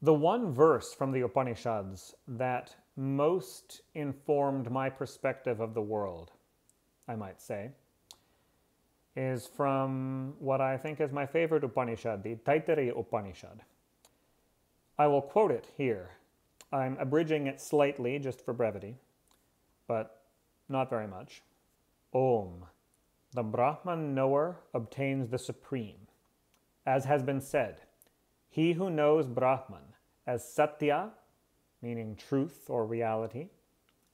The one verse from the Upanishads that most informed my perspective of the world, I might say, is from what I think is my favorite Upanishad, the Taittiriya Upanishad. I will quote it here. I'm abridging it slightly just for brevity, but not very much. Om. The Brahman knower obtains the supreme. As has been said, he who knows Brahman as Satya, meaning truth or reality,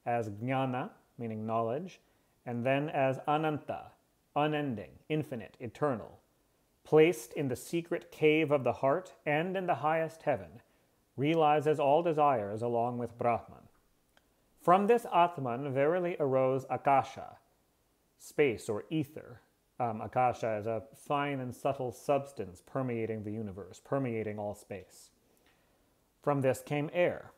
as Jnana, meaning knowledge, and then as Ananta, unending, infinite, eternal, placed in the secret cave of the heart and in the highest heaven, realizes all desires along with Brahman. From this Atman verily arose Akasha, space or ether. Akasha is a fine and subtle substance permeating the universe, permeating all space. From this came air,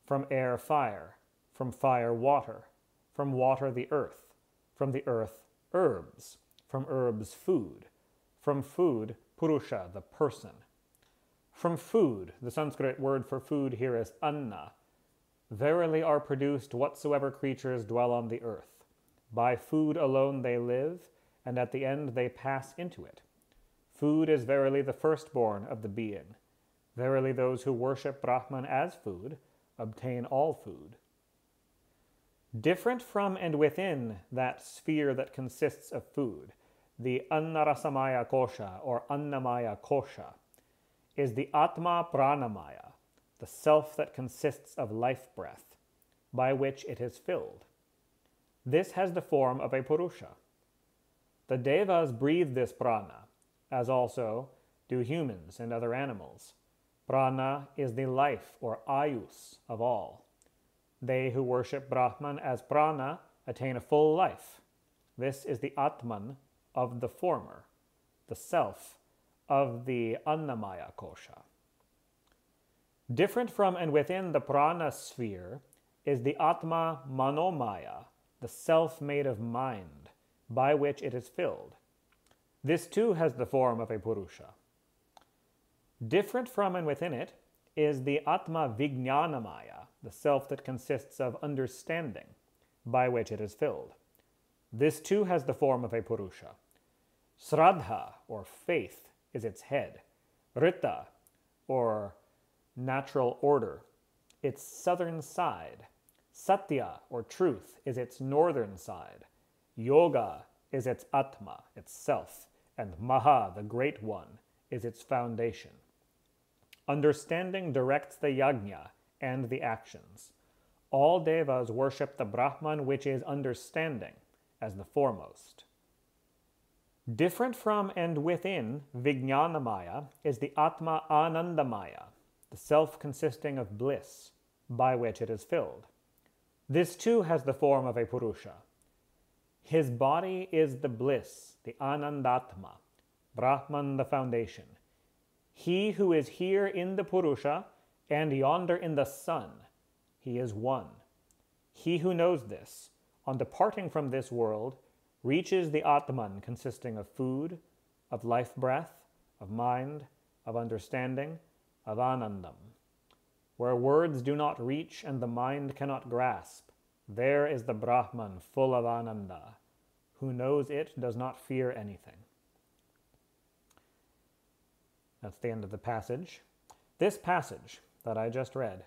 from air fire, from fire water, from water the earth, from the earth herbs, from herbs food, from food Purusha, the person. From food, the Sanskrit word for food here is anna, verily are produced whatsoever creatures dwell on the earth. By food alone they live, and at the end they pass into it. Food is verily the firstborn of the being. Verily those who worship Brahman as food obtain all food. Different from and within that sphere that consists of food, the Annarasamaya Kosha or Annamaya Kosha, is the Atma Pranamaya, the self that consists of life breath, by which it is filled. This has the form of a Purusha. The Devas breathe this prana, as also do humans and other animals. Prana is the life or ayus of all. They who worship Brahman as prana attain a full life. This is the Atman of the former, the self of the Annamaya Kosha. Different from and within the prana sphere is the Atma Manomaya, the self made of mind, by which it is filled. This too has the form of a Purusha. Different from and within it is the Atma Vijnanamaya, the self that consists of understanding, by which it is filled. This too has the form of a Purusha. Sraddha, or faith, is its head. Rita, or natural order, its southern side. Satya, or truth, is its northern side. Yoga is its Atma, its self, and Maha, the Great One, is its foundation. Understanding directs the yajna and the actions. All devas worship the Brahman, which is understanding, as the foremost. Different from and within Vijnanamaya is the Atma Anandamaya, the self consisting of bliss, by which it is filled. This too has the form of a Purusha. His body is the bliss, the Anandatma, Brahman the foundation. He who is here in the Purusha and yonder in the sun, he is one. He who knows this, on departing from this world, reaches the Atman consisting of food, of life breath, of mind, of understanding, of Anandam. Where words do not reach and the mind cannot grasp, there is the Brahman full of Ananda. Who knows it does not fear anything. That's the end of the passage. This passage that I just read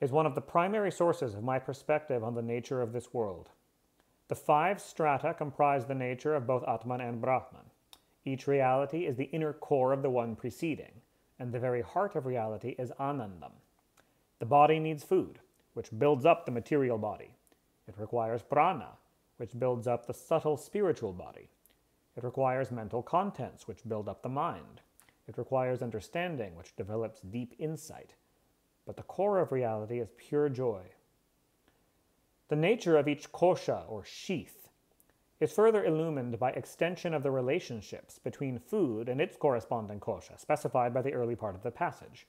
is one of the primary sources of my perspective on the nature of this world. The 5 strata comprise the nature of both Atman and Brahman. Each reality is the inner core of the one preceding, and the very heart of reality is Anandam. The body needs food, which builds up the material body. It requires prana, which builds up the subtle spiritual body. It requires mental contents, which build up the mind. It requires understanding, which develops deep insight. But the core of reality is pure joy. The nature of each kosha, or sheath, is further illumined by extension of the relationships between food and its corresponding kosha, specified by the early part of the passage.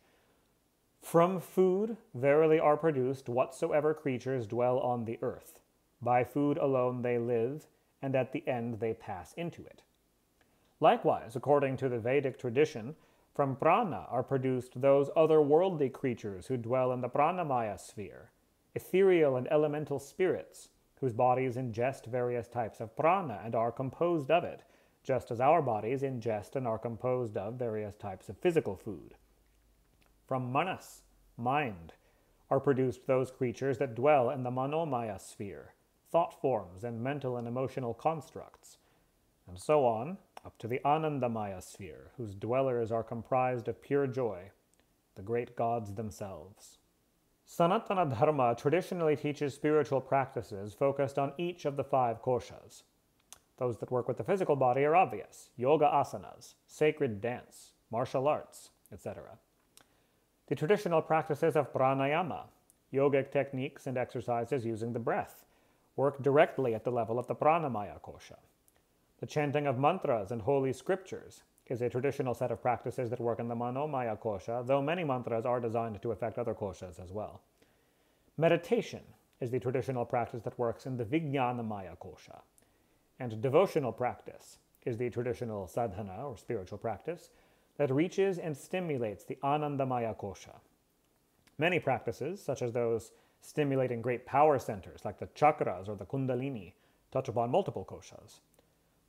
From food verily are produced whatsoever creatures dwell on the earth. By food alone they live, and at the end they pass into it. Likewise, according to the Vedic tradition, From prana are produced those otherworldly creatures who dwell in the pranamaya sphere, ethereal and elemental spirits, whose bodies ingest various types of prana and are composed of it, just as our bodies ingest and are composed of various types of physical food. From manas, mind, are produced those creatures that dwell in the manomaya sphere, thought forms and mental and emotional constructs, and so on, up to the Anandamaya sphere, whose dwellers are comprised of pure joy, the great gods themselves. Sanatana Dharma traditionally teaches spiritual practices focused on each of the 5 koshas. Those that work with the physical body are obvious: yoga asanas, sacred dance, martial arts, etc. The traditional practices of pranayama, yogic techniques and exercises using the breath, work directly at the level of the pranamaya kosha. The chanting of mantras and holy scriptures is a traditional set of practices that work in the manomaya kosha, though many mantras are designed to affect other koshas as well. Meditation is the traditional practice that works in the vijnanamaya kosha, and devotional practice is the traditional sadhana or spiritual practice that reaches and stimulates the anandamaya kosha. Many practices, such as those stimulating great power centers like the chakras or the kundalini, touch upon multiple koshas.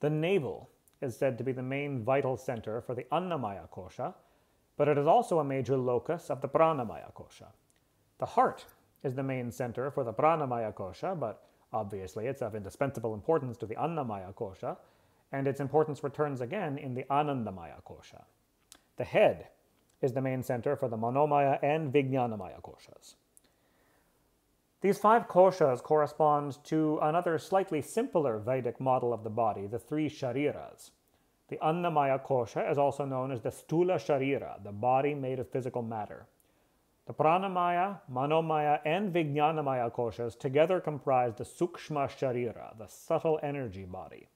The navel is said to be the main vital center for the annamaya kosha, but it is also a major locus of the pranamaya kosha. The heart is the main center for the pranamaya kosha, but obviously it's of indispensable importance to the annamaya kosha, and its importance returns again in the anandamaya kosha. The head is the main center for the manomaya and vijnanamaya koshas. These 5 koshas correspond to another slightly simpler Vedic model of the body, the 3 shariras. The annamaya kosha is also known as the stula sharira, the body made of physical matter. The pranamaya, manomaya, and vijnanamaya koshas together comprise the sukshma sharira, the subtle energy body.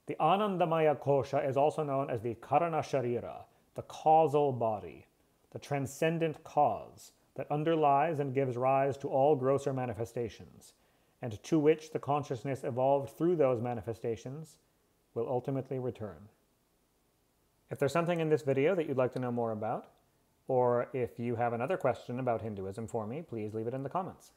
The anandamaya kosha is also known as the karana sharira, the causal body, the transcendent cause that underlies and gives rise to all grosser manifestations, and to which the consciousness evolved through those manifestations will ultimately return. If there's something in this video that you'd like to know more about, or if you have another question about Hinduism for me, please leave it in the comments.